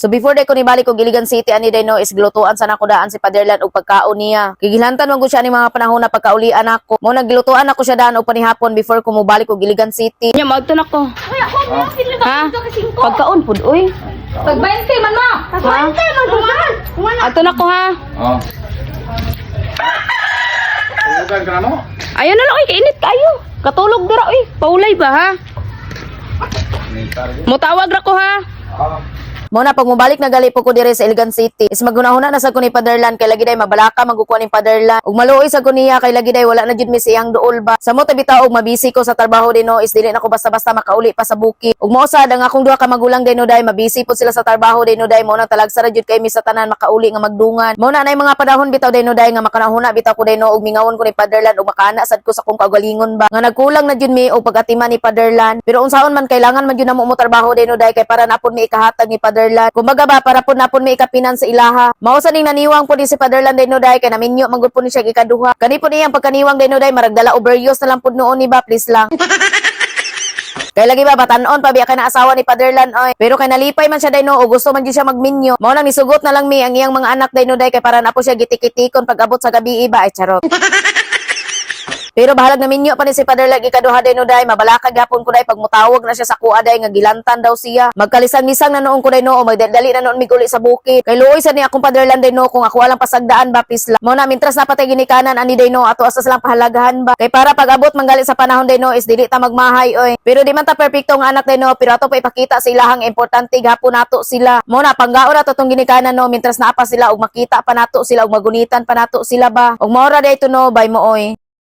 So before day ko ni balik ko Giligan City ani day no is gilutuan sa nako daan si Paderlan og pagkaon niya. Gigilhantan man gud siya ni mga panahon na pagkaulian ako. Mo naggilutuan ako siya daan og panihapon before ko mobalik ko Giligan City. Nya magto nako. Ha? Pagkaon pud oy. Pag 20 man mo. Pag 20 man duman. Ato nako ha. Oh. Tulugan ka na mo? Ayan na lang oy kainit kayo. Katulog dira oy. Paulay ba ha? Mutawag ra ko ha. Muna pag mobalik na gali po ko dire sa Iligan City is magunahuna na sa ko ni Paderlan kay lagi day mabalaka magkukuha ni Paderlan ug maluoy sa ko niya kay lagi day wala na jud mi siyang duol ba sa mo tabi taog mabisi ko sa trabaho din no is dili na ko basta-basta makauli pa sa bukid ug mao sad ang akong duha ka magulang din no day mabisi po sila sa trabaho din no day mo nang talagsa ra jud kay mi sa tanan makauli nga magdungan mo na nay mga panahon bitaw din no day nga makanahuna bitaw ko din no ug mingawon ko ni Paderlan ug makaana sad ko sa kong kagalingon ba nga nagkulang na jud mi og pag-atiman ni Paderlan pero unsaon man kailangan man jud na mo trabaho din no day kay para napon mi ikahatag ni Paderlan. Kumbaga ba para pud napon may ikapinan sa ilaha. Mao sa ning naniwang pud si Paderlan day no day kay naminyo manggod pud ni siya ikaduha. Kani pud iyang pagkaniwang day no day maragdala overuse na lang pud noon ni ba please lang. Kay lagi ba batan-on pa biya kay na asawa ni Paderlan oy. Pero kay nalipay man siya day no o gusto man gyud siya magminyo. Mao nang nisugot na lang mi ang iyang mga anak day no day kay para na po siya gitikitikon pag abot sa gabi iba ay charot. Pero bahalag na minyo pa ni si Paderlan ikaduha day no day mabalaka gapon ko day pag mutawag na siya sa kuha day nga gilantan daw siya magkalisang-lisang na noon ko day no o magdali na noon miguli sa bukid kay luoy sa ni akong Paderlan day no kung ako walang pasagdaan ba please lang mo na mintras na patay ginikanan ani day no ato asas lang pahalagahan ba kay para pag abot manggali sa panahon day no is dili ta magmahay oy pero di man ta perpekto nga anak day no pero ato pa ipakita sa ilahang importante gapon nato sila mo na panggaon na tong ginikanan no mintras na pa sila og makita pa nato sila og magunitan pa nato sila ba og maura day to no bay mo oy.